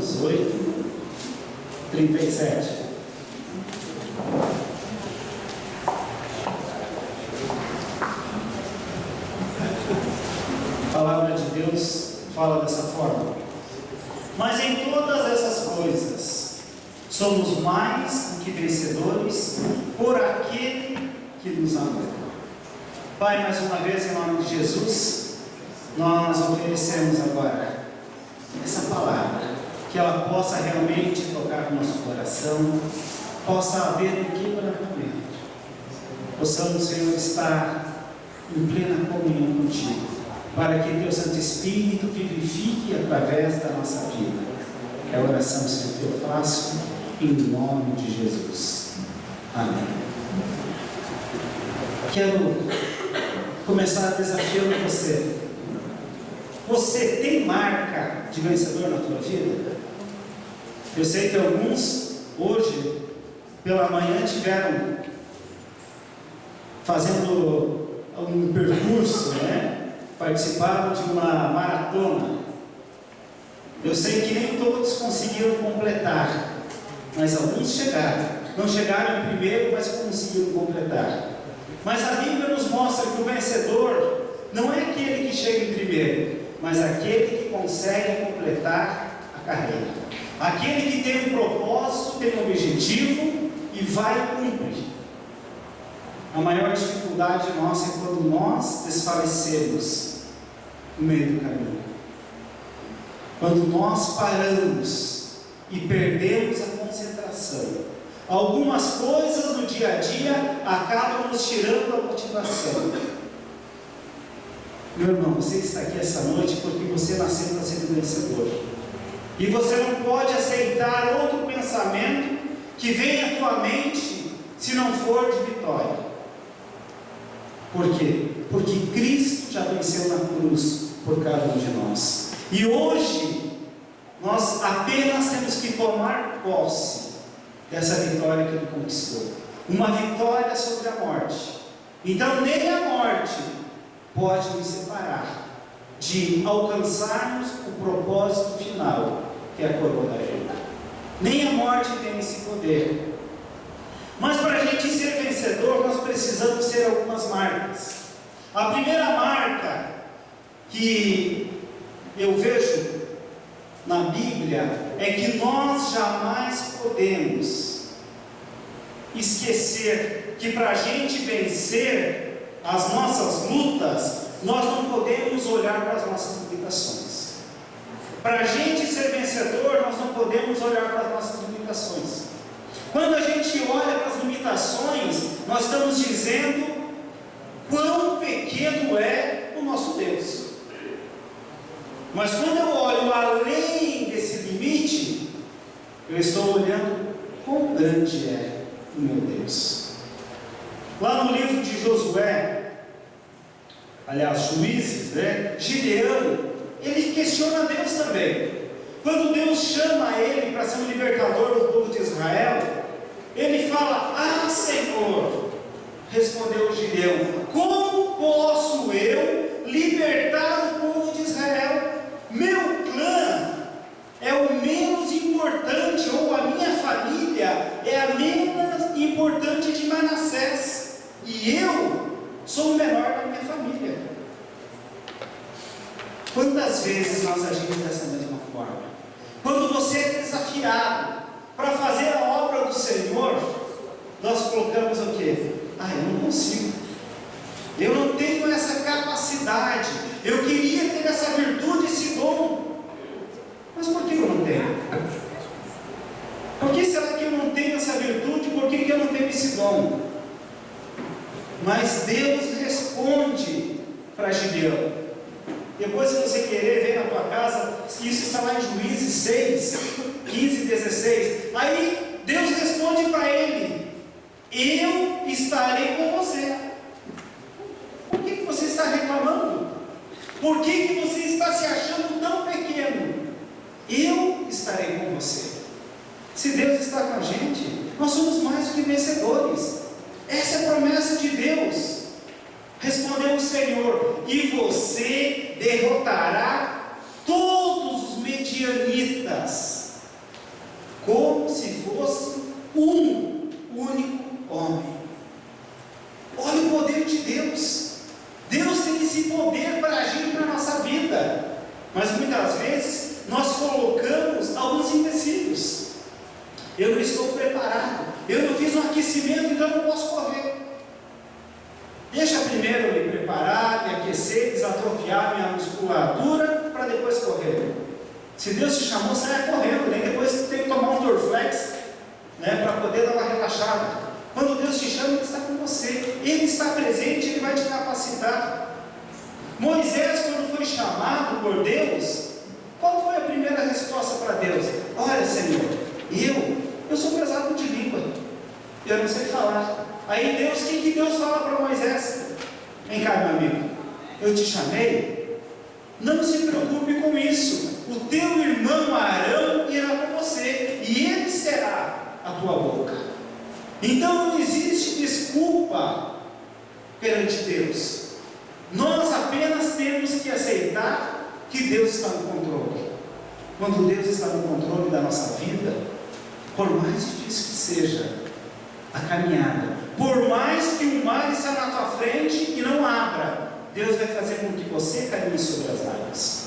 Romanos 8, 37. A palavra de Deus fala dessa forma: mas em todas essas coisas somos mais do que vencedores por aquele que nos amou. Pai, mais uma vez, em nome de Jesus, nós oferecemos agora essa palavra, que ela possa realmente tocar no nosso coração, possa haver um quebrantamento, possamos, Senhor, estar em plena comunhão contigo, para que Teu Santo Espírito vivifique através da nossa vida. É a oração, Senhor, que eu faço em nome de Jesus. Amém. Quero começar desafiando você. Você tem marca de vencedor na tua vida? Eu sei que alguns hoje pela manhã tiveram fazendo um percurso, participaram de uma maratona. Eu sei que nem todos conseguiram completar, mas alguns chegaram. Não chegaram em primeiro, mas conseguiram completar. Mas a Bíblia nos mostra que o vencedor não é aquele que chega em primeiro, mas aquele que consegue completar a carreira. Aquele que tem um propósito, tem um objetivo e vai cumprir. A maior dificuldade nossa é quando nós desfalecemos no meio do caminho. Quando nós paramos e perdemos a concentração. Algumas coisas no dia a dia acabam nos tirando a motivação. Meu irmão, você está aqui essa noite porque você nasceu para ser vencedor. E você não pode aceitar outro pensamento que venha à tua mente se não for de vitória. Por quê? Porque Cristo já venceu na cruz por cada um de nós. E hoje, nós apenas temos que tomar posse dessa vitória que Ele conquistou. Uma vitória sobre a morte. Então, nem a morte pode nos separar de alcançarmos o propósito final, que é a coroa da vida. Nem a morte tem esse poder. Mas para a gente ser vencedor, nós precisamos ter algumas marcas. A primeira marca que eu vejo na Bíblia é que nós jamais podemos esquecer que para a gente vencer as nossas lutas, nós não podemos olhar para as nossas limitações. Para a gente ser vencedor, nós não podemos olhar para as nossas limitações. Quando a gente olha para as limitações, nós estamos dizendo quão pequeno é o nosso Deus. Mas quando eu olho além desse limite, eu estou olhando quão grande é o meu Deus. Lá no livro de Josué, aliás, Juízes, Gideão, ele questiona Deus também. Quando Deus chama ele para ser um libertador do povo de Israel, ele fala: ah, Senhor, respondeu Gideão, como posso eu libertar o povo de Israel? Meu clã é o menos importante, ou a minha família é a menos importante de Manassés, e eu sou o menor da minha família. Quantas vezes nós agimos dessa mesma forma? Quando você é desafiado para fazer a obra do Senhor, nós colocamos o quê? Eu não consigo, eu não tenho essa capacidade, eu queria ter essa virtude, esse dom, mas por que eu não tenho? Por que será que eu não tenho essa virtude? Por que eu não tenho esse dom? Mas Deus responde para Gideão. Depois, se você querer ver na tua casa, isso está lá em Juízes 6, 15 e 16. Aí Deus responde para ele: eu estarei com você. Por que você está reclamando? Por que você está se achando tão pequeno? Eu estarei com você. Se Deus está com a gente, nós somos mais do que vencedores. Essa é a promessa de Deus. Respondeu o Senhor: e você derrotará todos os medianitas Um único homem. Olha o poder de Deus. Deus tem esse poder para agir na nossa vida, mas muitas vezes nós colocamos alguns empecilhos. Eu não estou preparado, eu não fiz um aquecimento, então eu não posso correr. Deixa primeiro eu me preparar, me aquecer, desatrofiar minha musculatura, para depois correr. Se Deus te chamou, saia correndo, nem depois tem que tomar um Dorflex, para poder dar uma relaxada. Quando Deus te chama, Ele está com você, Ele está presente, Ele vai te capacitar. Moisés, quando foi chamado por Deus, qual foi a primeira resposta para Deus? Olha, Senhor, eu sou pesado de língua, eu não sei falar. Aí Deus, o que Deus fala para Moisés? Vem cá, meu amigo, eu te chamei, não se preocupe com isso, o teu irmão Arão irá com você, e ele será a tua boca. Então não existe desculpa perante Deus, nós apenas temos que aceitar que Deus está no controle. Quando Deus está no controle da nossa vida, por mais difícil que seja a caminhada, por mais que o mar está na tua frente e não abra, Deus vai fazer com que você caminhe sobre as águas.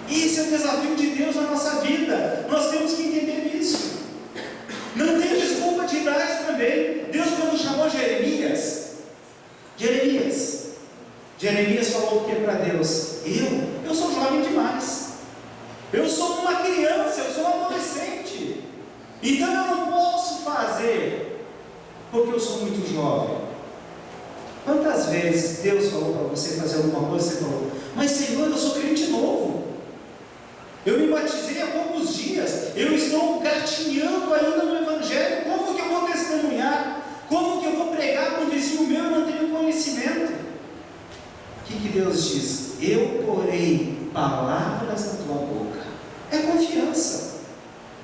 Esse é o desafio de Deus na nossa vida, nós temos que entender isso. Não tem desculpa de idade também. Deus, quando chamou Jeremias falou o que para Deus? Eu sou jovem demais, eu sou uma criança, eu sou um adolescente, então eu não posso fazer, porque eu sou muito jovem. Quantas vezes Deus falou para você fazer alguma coisa, você falou, mas Senhor, eu sou crente novo, eu me batizei há poucos dias, eu estou gatinhando ainda no Evangelho, como que eu vou testemunhar? Como que eu vou pregar para um vizinho meu e não tenho conhecimento? O que Deus diz? Eu porei palavras na tua boca. É confiança.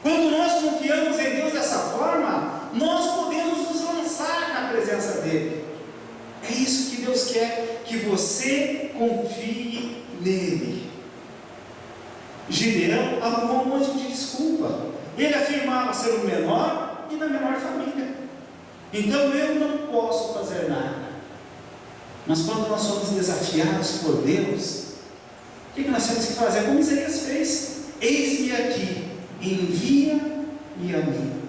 Quando nós confiamos em Deus dessa forma, nós podemos nos lançar na presença dEle. É isso que Deus quer, que você confie nele. Gideão arrumou um monte de desculpa. Ele afirmava ser o menor e da menor família. Então eu não posso fazer nada. Mas quando nós somos desafiados por Deus, o que nós temos que fazer? Como Isaías fez: eis-me aqui, envia-me a mim,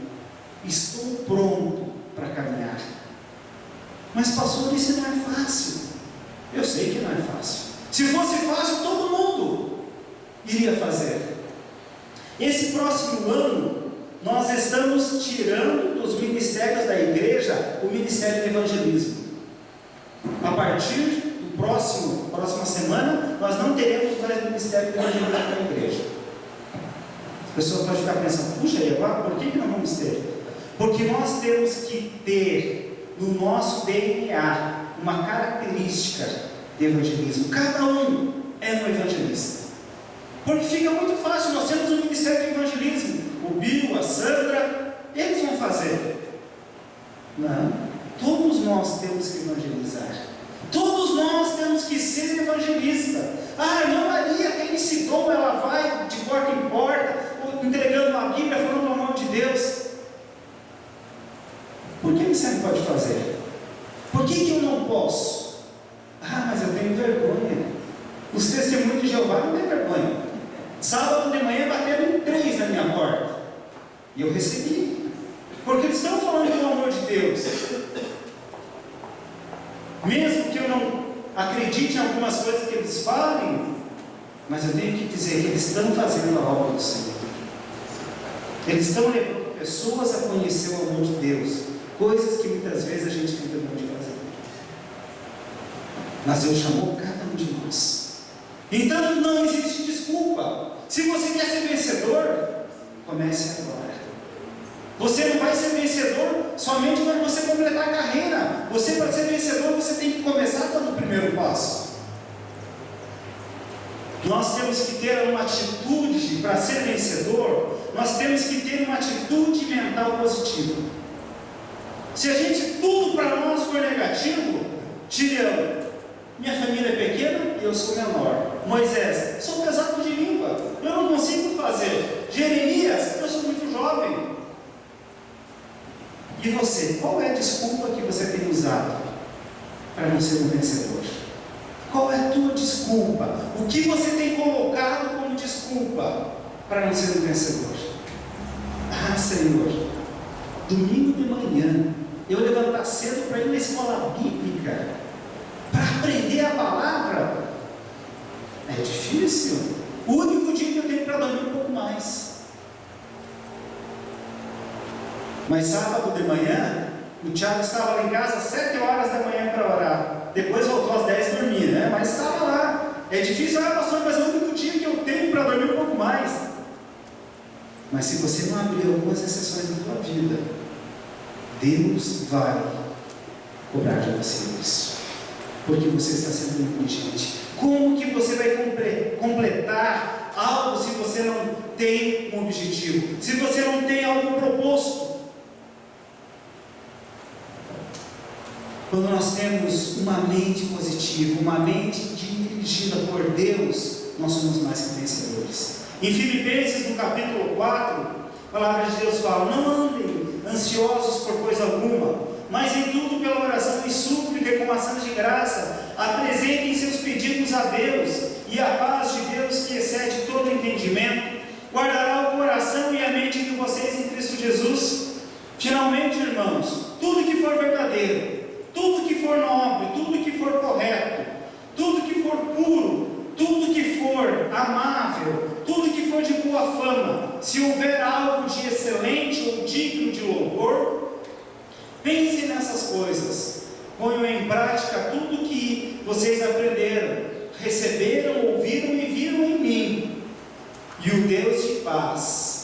estou pronto para caminhar. Mas pastor, isso não é fácil. Eu sei que não é fácil. Se fosse fácil, todo mundo iria fazer. Esse próximo ano, nós estamos tirando dos ministérios da igreja o ministério de evangelismo. A partir do próxima semana, nós não teremos mais ministério de evangelismo na igreja. As pessoas podem ficar pensando, puxa, e agora por que não vamos ter? Porque nós temos que ter no nosso DNA uma característica de evangelismo. Cada um é um evangelista. Porque fica muito fácil, nós temos um ministério de evangelismo, o Bill, a Sandra, eles vão fazer. Não, todos nós temos que evangelizar, todos nós temos que ser evangelistas. A irmã Maria tem esse dom, ela vai de porta em porta, entregando uma Bíblia, falando o nome de Deus. Por que você não pode fazer? Por que eu não posso? Mas eu tenho vergonha. Os testemunhos de Jeová não têm vergonha. Sábado de manhã bateram 3 na minha porta, e eu recebi, porque eles estão falando do amor de Deus. Mesmo que eu não acredite em algumas coisas que eles falem, mas eu tenho que dizer que eles estão fazendo a obra do Senhor. Eles estão levando pessoas a conhecer o amor de Deus, coisas que muitas vezes a gente tem vergonha de fazer. Mas Deus chamou cada um de nós. Então não existe desculpa. Se você quer ser vencedor, comece agora. Você não vai ser vencedor somente quando você completar a carreira. Você, para ser vencedor, você tem que começar dando o primeiro passo. Nós temos que ter uma atitude, para ser vencedor, nós temos que ter uma atitude mental positiva. Se a gente, tudo para nós for negativo, tirando, minha família é pequena e eu sou menor. Moisés, sou pesado de língua, eu não consigo fazer. Jeremias, eu sou muito jovem. E você, qual é a desculpa que você tem usado para não ser um vencedor? Qual é a tua desculpa? O que você tem colocado como desculpa para não ser um vencedor? Ah, Senhor, domingo de manhã, eu levantar cedo para ir na escola bíblica, para aprender a palavra, é difícil. O único dia que eu tenho para dormir um pouco mais. Mas sábado de manhã, o Thiago estava lá em casa às 7 horas da manhã para orar. Depois voltou às 10 dormir, né? Mas estava lá. É difícil, pastor, mas é o único dia que eu tenho para dormir um pouco mais. Mas se você não abrir algumas exceções na tua vida, Deus vai cobrar de você isso. Porque você está sendo negligente. Como que você vai completar algo se você não tem um objetivo? Se você não tem algo proposto? Quando nós temos uma mente positiva, uma mente dirigida por Deus, nós somos mais que vencedores. Em Filipenses, no capítulo 4, a palavra de Deus fala: não andem ansiosos por coisa alguma, mas em tudo pela oração e súplica e com ações de graça, apresentem seus pedidos a Deus, e a paz de Deus, que excede todo entendimento, guardará o coração e a mente de vocês em Cristo Jesus. Finalmente, irmãos, tudo que for verdadeiro, tudo que for nobre, tudo que for correto, tudo que for puro, tudo que for amável, tudo que for de boa fama, se houver algo de excelente ou digno de louvor, pense nessas coisas, ponham em prática tudo que vocês aprenderam, receberam, ouviram e viram em mim, e o Deus de paz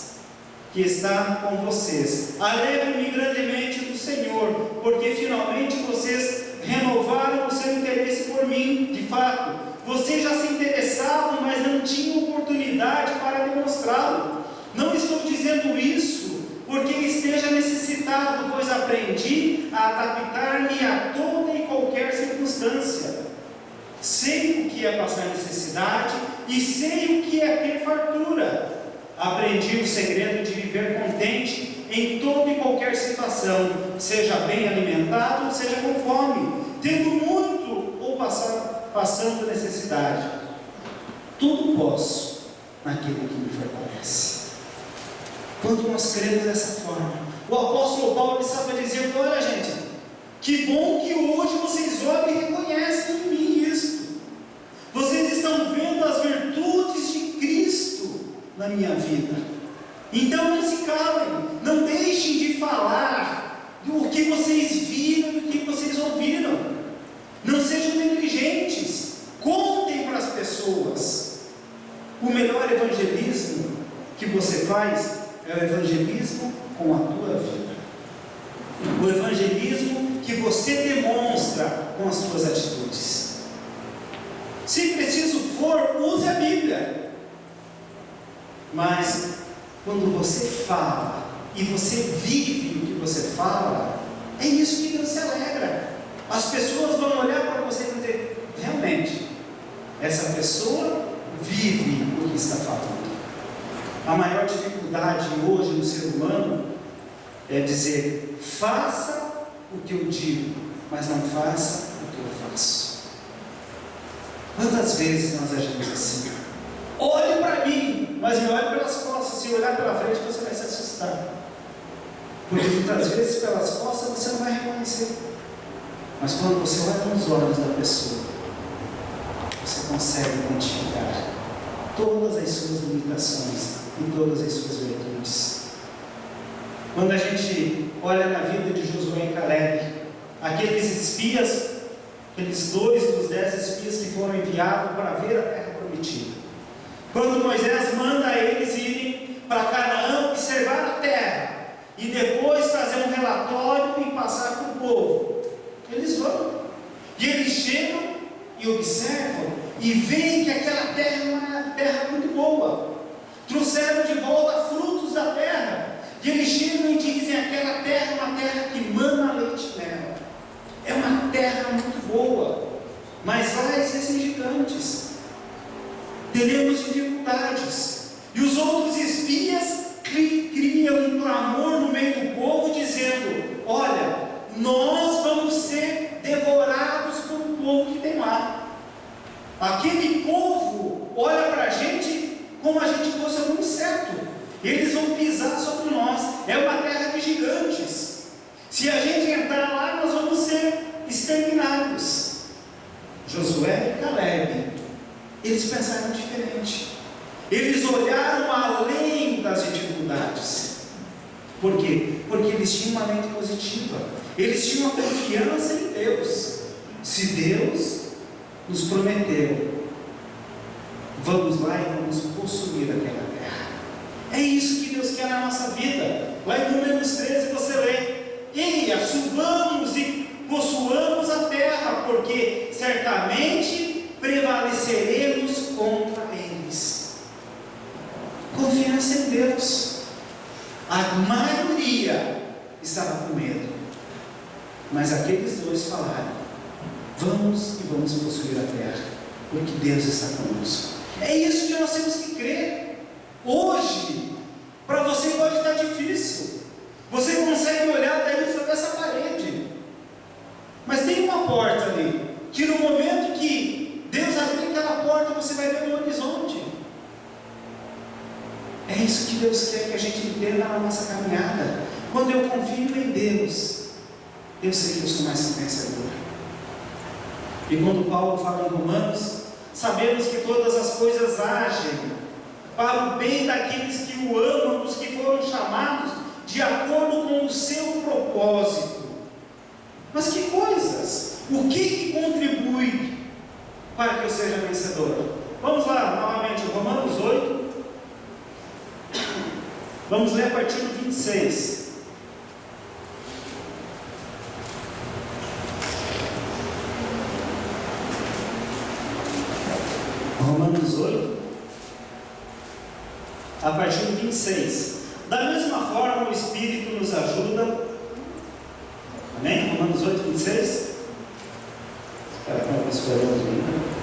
que está com vocês alegrem-me grandemente no Senhor, porque finalmente vocês renovaram o seu interesse por mim. De fato, vocês já se interessavam, mas não tinham oportunidade para demonstrá-lo. Não estou dizendo isso porque esteja necessitado, pois aprendi a adaptar-me a toda e qualquer circunstância. Sei o que é passar necessidade e sei o que é ter fartura. Aprendi o segredo de viver contente em toda e qualquer situação, seja bem alimentado, seja com fome, tendo muito ou passando necessidade. Tudo posso naquele que me fortalece. Quando nós cremos dessa forma, o apóstolo Paulo estava dizendo: olha, gente, que bom que hoje vocês olham e reconhecem em mim isto. Vocês estão vendo as virtudes de Cristo na minha vida. Então não se calem, não deixem de falar do que vocês viram, do que vocês ouviram. Não sejam negligentes, contem para as pessoas. O melhor evangelismo que você faz é o evangelismo com a tua vida, o evangelismo que você demonstra com as suas atitudes. Se preciso for, use a Bíblia. Mas quando você fala e você vive o que você fala, é isso que Deus se alegra. As pessoas vão olhar para você e dizer: realmente, essa pessoa vive o que está falando. A maior dificuldade hoje no ser humano é dizer: faça o que eu digo, mas não faça o que eu faço. Quantas vezes nós agimos assim? Olhe para mim, mas me olhe pelas costas. Se olhar pela frente, você vai se assustar, porque muitas vezes pelas costas você não vai reconhecer, mas quando você olha nos olhos da pessoa, você consegue identificar todas as suas limitações e todas as suas virtudes. Quando a gente olha na vida de Josué e Caleb, aqueles espias, aqueles 2 dos 10 espias que foram enviados para ver a terra prometida, quando Moisés manda eles irem para Canaã, observar a terra e depois trazer um relatório e passar para o povo, eles vão, e eles chegam e observam e veem que aquela terra é uma terra muito boa, trouxeram de volta frutos da terra, e eles chegam e dizem: aquela terra é uma terra que mana leite e mel, é uma terra muito boa, mas lá existem gigantes, teremos dificuldades. E os outros espias criam um clamor no meio do povo, dizendo: olha, nós vamos ser devorados por um povo que tem lá. Aquele povo olha para a gente como a gente fosse algum inseto. Eles vão pisar sobre nós. É uma terra de gigantes. Se a gente entrar lá, nós vamos ser exterminados. Josué e Caleb, eles pensaram diferente. Eles olharam além das dificuldades. Por quê? Porque eles tinham uma mente positiva. Eles tinham uma confiança em Deus. Se Deus nos prometeu, vamos lá e vamos possuir aquela terra. É isso que Deus quer na nossa vida. Lá em Números 13 você lê: eia, subamos e possuamos a terra, porque certamente prevaleceremos contra eles. Confiança em Deus. A maioria estava com medo, mas aqueles dois falaram: vamos e vamos possuir a terra, porque Deus está conosco. É isso que nós temos que crer. Hoje, para você pode estar difícil. Você consegue olhar daí sobre essa parede, mas tem uma porta ali, que no momento que Deus abrir aquela porta, você vai ver no horizonte. É isso que Deus quer que a gente entenda na nossa caminhada. Quando eu confio em Deus, eu sei que eu sou mais que vencedor. E quando Paulo fala em Romanos, sabemos que todas as coisas agem para o bem daqueles que o amam, dos que foram chamados de acordo com o seu propósito. Mas que coisas? O que contribui para que eu seja vencedor? Vamos lá, novamente, Romanos 8. Vamos ler a partir do 26. Romanos 8, a partir do 26. Da mesma forma, o Espírito nos ajuda. Amém? Romanos 8, 26. Espera, para ver.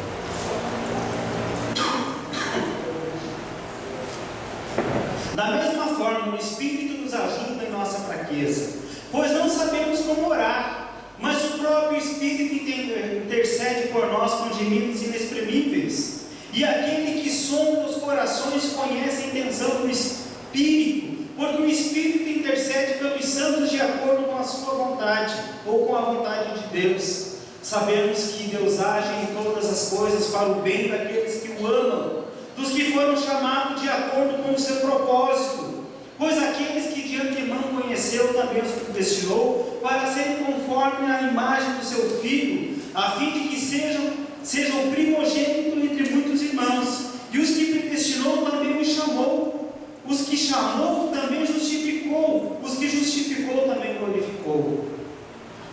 Da mesma forma, o Espírito nos ajuda em nossa fraqueza, pois não sabemos como orar, mas o próprio Espírito intercede por nós com gemidos inexprimíveis. E aquele que sonda os corações conhece a intenção do Espírito, porque o Espírito intercede pelos santos de acordo com a sua vontade, ou com a vontade de Deus. Sabemos que Deus age em todas as coisas para o bem daqueles que o amam, dos que foram chamados de acordo com o seu propósito. Pois aqueles que de antemão conheceu também os predestinou para serem conforme a imagem do seu Filho, a fim de que sejam primogênito entre muitos irmãos. E os que predestinou também os chamou, os que chamou também justificou, os que justificou também glorificou.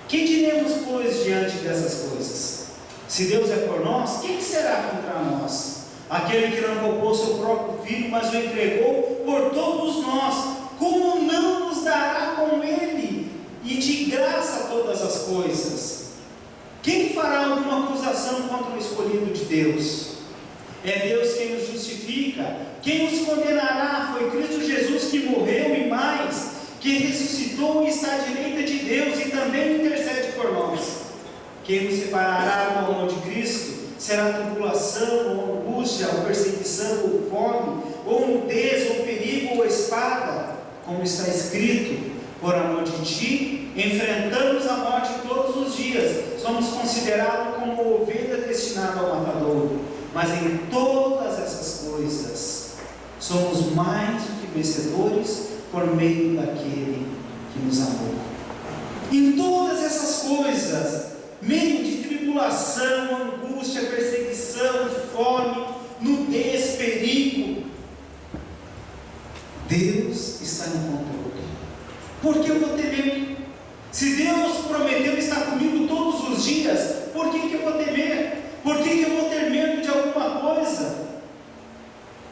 Que diremos, pois, diante dessas coisas? Se Deus é por nós, quem será contra nós? Aquele que não poupou seu próprio Filho, mas o entregou por todos nós, como não nos dará com Ele e de graça todas as coisas? Quem fará alguma acusação contra o escolhido de Deus? É Deus quem nos justifica. Quem nos condenará? Foi Cristo Jesus que morreu e mais, que ressuscitou e está à direita de Deus e também intercede por nós. Quem nos separará do amor de Cristo? Será tribulação, ou angústia, ou perseguição, ou fome, ou nudez, ou perigo, ou espada? Como está escrito: por amor de ti, enfrentamos a morte todos os dias, somos considerados como ovelha destinada ao matadouro. Mas em todas essas coisas, somos mais do que vencedores por meio daquele que nos amou. Em todas essas coisas, meio de tribulação, angústia, perseguição, fome, nudez, perigo, Deus está no controle. Por que eu vou temer? Se Deus prometeu estar comigo todos os dias, por que eu vou temer? Por que eu vou ter medo de alguma coisa?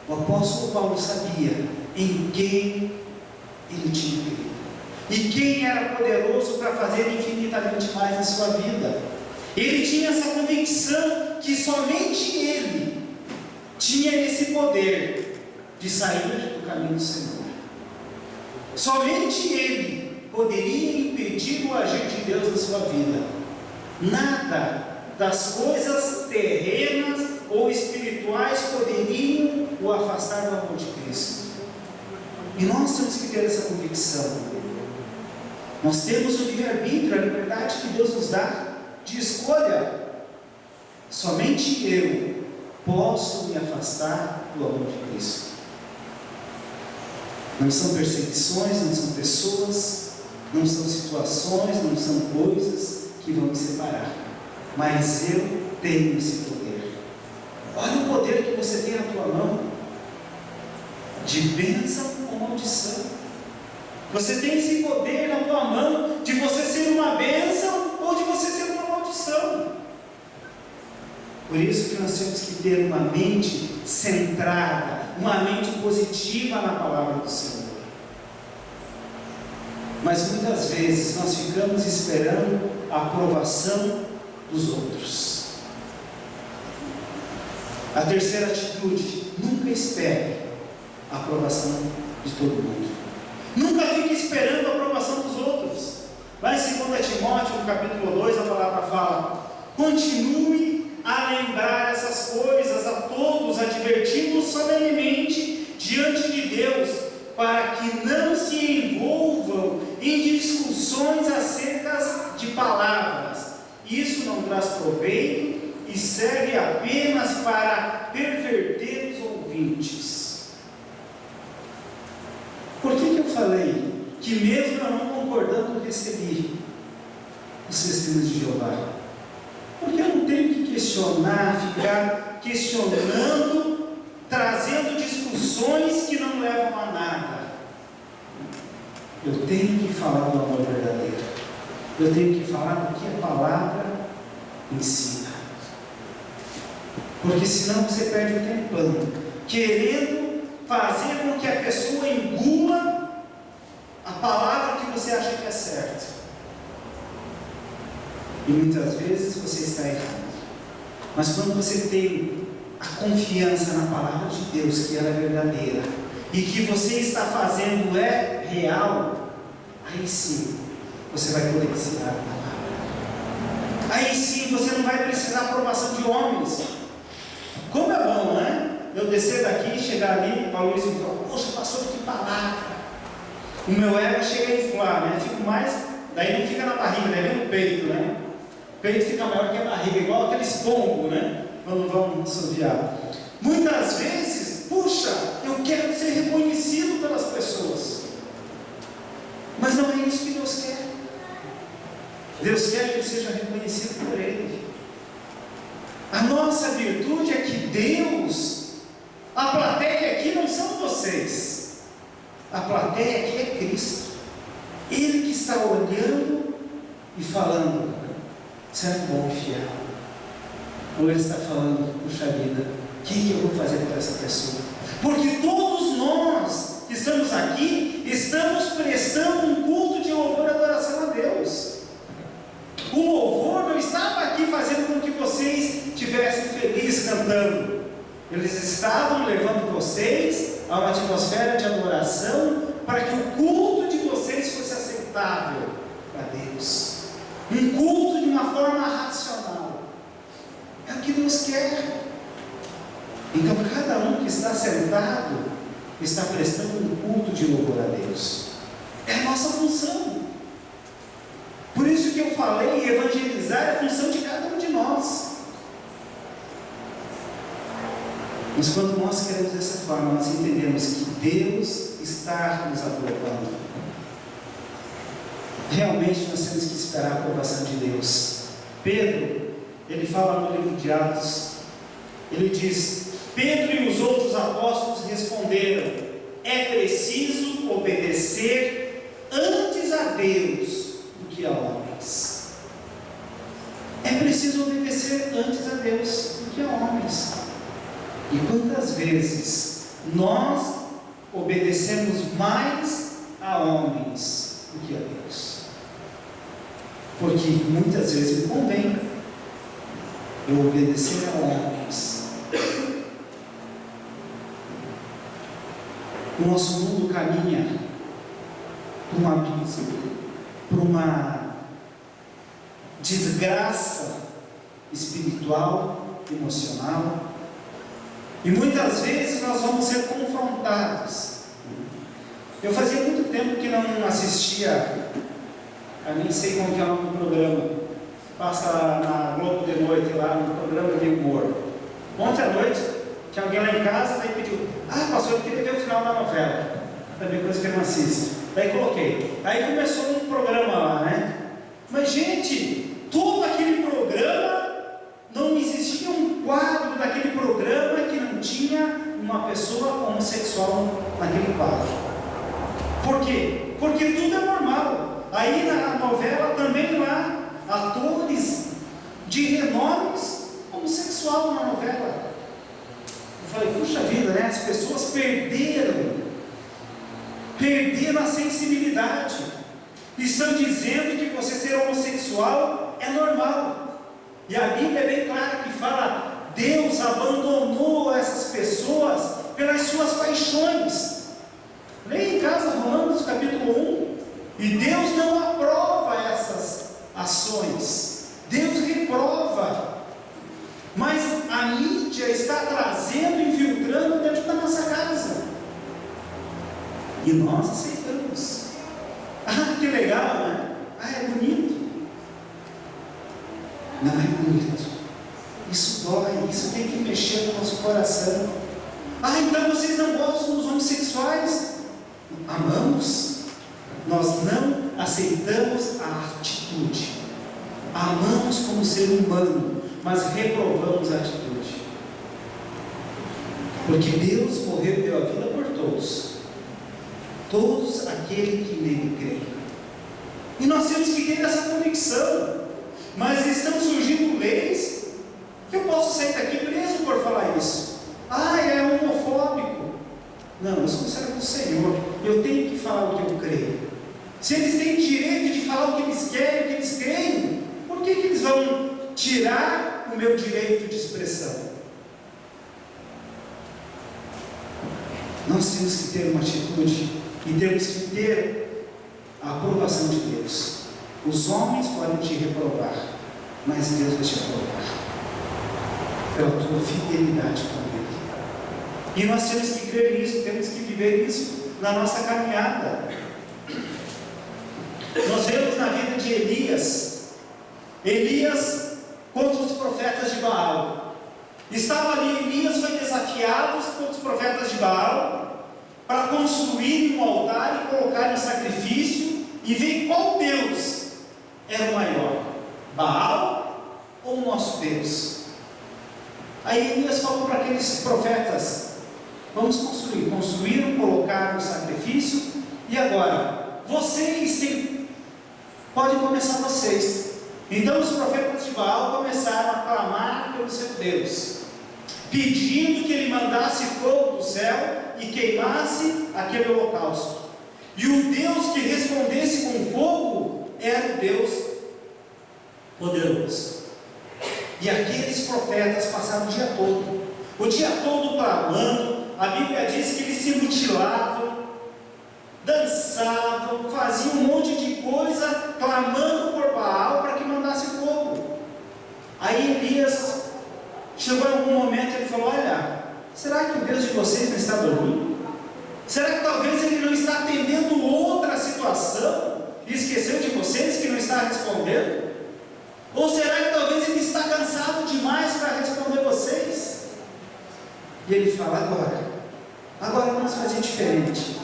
O apóstolo Paulo sabia em quem ele tinha crido e quem era poderoso para fazer infinitamente mais na sua vida. Ele tinha essa convicção que somente ele tinha esse poder de sair do caminho do Senhor. Somente ele poderia impedir o agir de Deus na sua vida. Nada das coisas terrenas ou espirituais poderiam o afastar do amor de Cristo. E nós temos que ter essa convicção. Nós temos o livre-arbítrio, a liberdade que Deus nos dá de escolha. Somente eu posso me afastar do amor de Cristo. Não são perseguições, não são pessoas, não são situações, não são coisas que vão me separar. Mas eu tenho esse poder. Olha o poder que você tem na tua mão, de bênção ou maldição. Você tem esse poder na tua mão, de você ser uma bênção ou de você ser uma maldição. Por isso que nós temos que ter uma mente centrada, uma mente positiva na palavra do Senhor. Mas muitas vezes nós ficamos esperando a aprovação dos outros. A terceira atitude: nunca espere a aprovação de todo mundo. Nunca fique esperando a aprovação dos outros. Lá em 2 Timóteo, no capítulo 2, a palavra fala: continue a lembrar essas coisas a todos, advertindo-os solenemente diante de Deus, para que não se envolvam em discussões acerca de palavras. Isso não traz proveito e serve apenas para perverter os ouvintes. Por que eu falei que mesmo eu não concordando, eu recebi os testemunhos de Jeová? Porque eu não tenho que questionar, ficar questionando, trazendo discussões que não levam a nada. Eu tenho que falar do amor verdadeiro. Eu tenho que falar do que a palavra ensina. Porque senão você perde o tempão, querendo fazer com que a pessoa engula a palavra que você acha que é certa. E muitas vezes você está errado. Mas quando você tem a confiança na palavra de Deus, que ela é verdadeira, e que você está fazendo é real, aí sim você vai poder ensinar a palavra. Aí sim você não vai precisar da aprovação de homens. Como é bom, né? Eu descer daqui, chegar ali, o Luiz me fala: poxa, pastor, que palavra! O meu ego chega a inflar, né? Fico mais, daí não fica na barriga, daí vem no peito, né? O peito fica maior que a barriga, igual aqueles pombos, né? Quando vão assoviar. Muitas vezes, puxa, eu quero ser reconhecido pelas pessoas. Mas não é isso que Deus quer. Deus quer que eu seja reconhecido por Ele. A nossa virtude é que Deus, a plateia aqui não são vocês. A plateia aqui é Cristo. Ele que está olhando e falando: servo bom e fiel. Ou Ele está falando: puxa vida, o que eu vou fazer para essa pessoa? Porque todos nós que estamos aqui, estamos prestando um culto de louvor e adoração a Deus. O louvor não estava aqui fazendo com que vocês estivessem felizes cantando. Eles estavam levando vocês a uma atmosfera de adoração, para que o culto de vocês fosse aceitável para Deus. Um culto de uma forma racional. É o que Deus quer. Então cada um que está sentado está prestando um culto de louvor a Deus. É a nossa função. Por isso que eu falei, evangelizar é a função de cada um de nós. Mas quando nós queremos dessa forma, nós entendemos que Deus está nos aprovando. Realmente nós temos que esperar a aprovação de Deus. Pedro, ele fala no livro de Atos, ele diz: Pedro e os outros apóstolos responderam: é preciso obedecer antes a Deus do que a homens. É preciso obedecer antes a Deus do que a homens. E quantas vezes nós obedecemos mais a homens do que a Deus? Porque muitas vezes me convém eu obedecer a homens. O nosso mundo caminha para um abismo. por uma desgraça espiritual, emocional, e muitas vezes nós vamos ser confrontados. Eu fazia muito tempo que não assistia, eu nem sei como que é o nome do programa, passa na Globo de noite, lá no programa de humor. Ontem à noite, tinha alguém lá em casa, daí pediu, pastor, eu queria ver o final da novela, também coisa que eu não assisto. Daí coloquei, aí começou um programa lá, né? Mas gente, todo aquele programa, não existia um quadro daquele programa que não tinha uma pessoa homossexual naquele quadro. Por quê? Porque tudo é normal. Aí na novela também lá, atores de renomes homossexual na novela. Eu falei, puxa vida, né? As pessoas perderam a sensibilidade. Estão dizendo que você ser homossexual é normal. E a Bíblia é bem clara que fala, Deus abandonou essas pessoas pelas suas paixões. Leia em casa Romanos capítulo 1. E Deus não aprova essas ações. Deus reprova. Mas a mídia está trazendo, infiltrando dentro da nossa casa. E nós aceitamos. Que legal, né? É bonito. Não é bonito. Isso dói, isso tem que mexer no nosso coração. Então vocês não gostam dos homossexuais? Amamos. Nós não aceitamos a atitude. Amamos como ser humano, mas reprovamos a atitude. Porque Deus morreu e deu a vida por todos. Todos aqueles que nele creem. E nós temos que ter essa convicção. Mas estão surgindo leis que eu posso sair daqui preso por falar isso. É homofóbico. Não, eu sou servo do Senhor. Eu tenho que falar o que eu creio. Se eles têm direito de falar o que eles querem, o que eles creem, por que eles vão tirar o meu direito de expressão? Nós temos que ter uma atitude e temos que ter a aprovação de Deus. Os homens podem te reprovar, mas Deus vai te aprovar pela tua fidelidade com Ele. E nós temos que crer nisso, temos que viver isso na nossa caminhada. Nós vemos na vida de Elias contra os profetas de Baal. Estava ali, Elias foi desafiado contra os profetas de Baal para construir um altar e colocar um sacrifício e ver qual Deus era o maior, Baal ou o nosso Deus. Aí Elias falou para aqueles profetas, vamos construir. Construíram, colocaram o sacrifício, e agora, podem começar vocês. Então os profetas de Baal começaram a clamar pelo seu Deus, pedindo que ele mandasse fogo do céu e queimasse aquele holocausto. E o Deus que respondesse com fogo era o Deus poderoso. E aqueles profetas passaram o dia todo clamando. A Bíblia diz que eles se mutilavam, dançavam, faziam um monte de coisa, clamando por Baal para que mandasse fogo. Aí Elias chegou em algum momento e ele falou, olha, será que o Deus de vocês não está dormindo? Será que talvez ele não está atendendo outra situação e esqueceu de vocês, que não está respondendo? Ou será que talvez ele está cansado demais para responder vocês? E ele fala, agora vamos fazer diferente.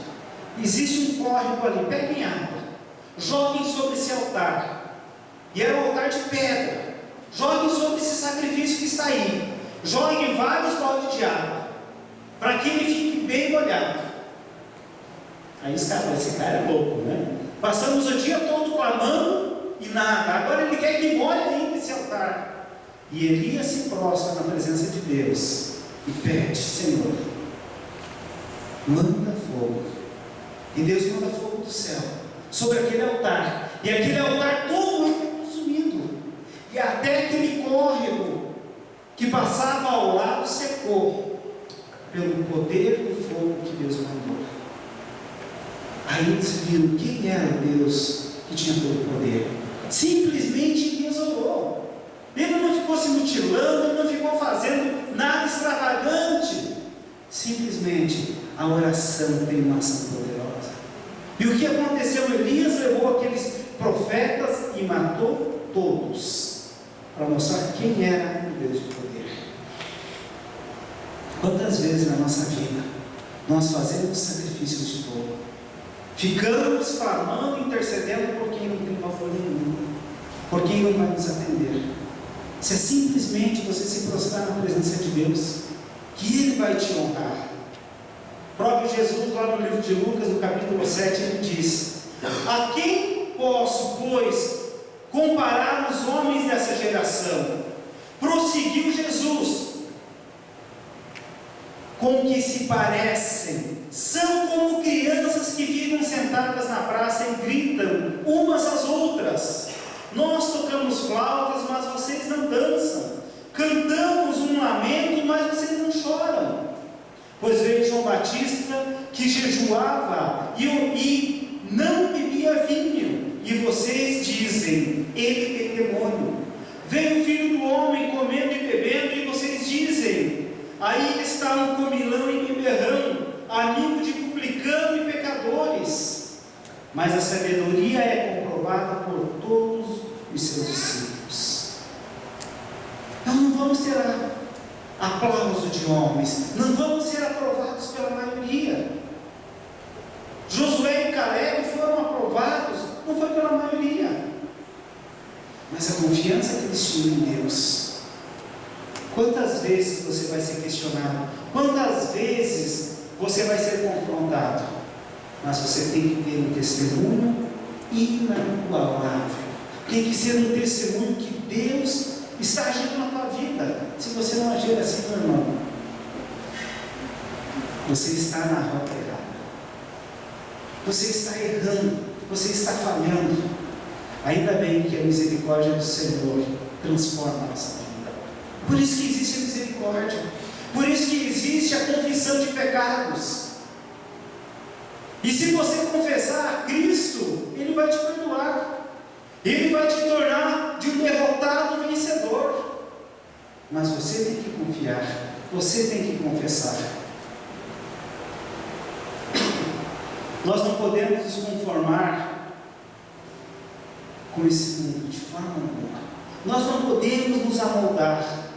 Existe um córrego ali, peguem água, joguem sobre esse altar, e era um altar de pedra, joguem sobre esse sacrifício que está aí, joguem vários baldes de água, para que ele fique bem molhado. Aí esse cara é louco, né? Passamos o dia todo clamando e nada, agora ele quer que molhe ainda esse altar. E Elias se prostra na presença de Deus e pede, Senhor, manda fogo. E Deus manda fogo do céu sobre aquele altar, e aquele altar todo foi consumido, e até aquele córrego que passava ao lado secou, pelo poder do fogo que Deus mandou. Aí eles viram quem era o Deus que que tinha todo o poder. Simplesmente Deus orou. Ele não ficou se mutilando, ele não ficou fazendo nada extravagante. Simplesmente a oração tem uma ação poderosa. E o que aconteceu? Elias levou aqueles profetas e matou todos, para mostrar quem era o Deus de poder. Quantas vezes na nossa vida nós fazemos sacrifícios de dor, ficamos clamando, intercedendo por quem não tem valor nenhum, por quem não vai nos atender? Se é simplesmente você se prostrar na presença de Deus, que Ele vai te honrar. O próprio Jesus, lá no livro de Lucas, no capítulo 7, ele diz: a quem posso, pois, comparar os homens dessa geração? Prosseguiu Jesus: com que se parecem, são como crianças que ficam sentadas na praça e gritam umas às outras. Nós tocamos flautas, mas vocês não dançam. Cantamos um lamento, mas vocês não choram. Pois veio João Batista, que jejuava e não bebia vinho, e vocês dizem: ele tem demônio. Veio o Filho do Homem comendo e bebendo, e vocês dizem: aí está um comilão e beberrão, amigo de publicano e pecadores. Mas a sabedoria é comprovada por todos os seus discípulos. Nós não vamos ter aplauso de homens, não vamos ser aprovados pela maioria. Josué e Caleb foram aprovados, não foi pela maioria, mas a confiança que eles tinham em Deus. Quantas vezes você vai ser questionado? Quantas vezes você vai ser confrontado? Mas você tem que ter um testemunho inabalável. Tem que ser um testemunho que Deus está agindo na tua vida. Se você não agir assim, meu irmão, você está na rota errada. Você está errando. Você está falhando. Ainda bem que a misericórdia do Senhor transforma a nossa vida. Por isso que existe a misericórdia. Por isso que existe a confissão de pecados. E se você confessar a Cristo, Ele vai te perdoar. Ele vai te tornar de um derrotado vencedor. Mas você tem que confiar. Você tem que confessar. Nós não podemos nos conformar com esse mundo de forma alguma. Nós não podemos nos amoldar.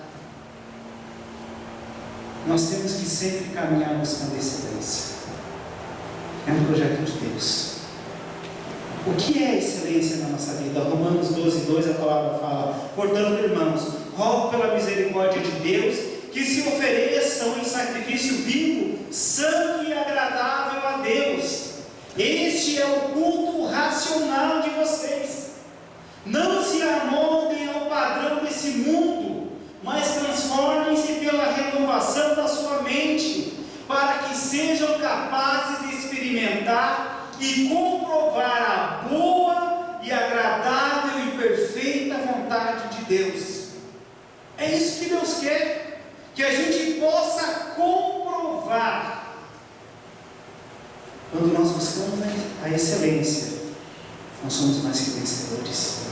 Nós temos que sempre caminharmos com excelência. É um projeto de Deus. O que é excelência na nossa vida? Romanos 12:2, a palavra fala: portanto, irmãos, rogo pela misericórdia de Deus que se ofereçam em sacrifício vivo, santo e agradável a Deus. Este é o culto racional de vocês. Não se amoldem ao padrão desse mundo, mas transformem-se pela renovação da sua mente, para que sejam capazes de experimentar e comprovar a boa e agradável e perfeita vontade de Deus. É isso que Deus quer, que a gente possa comprovar. Quando nós buscamos a excelência, nós somos mais que vencedores.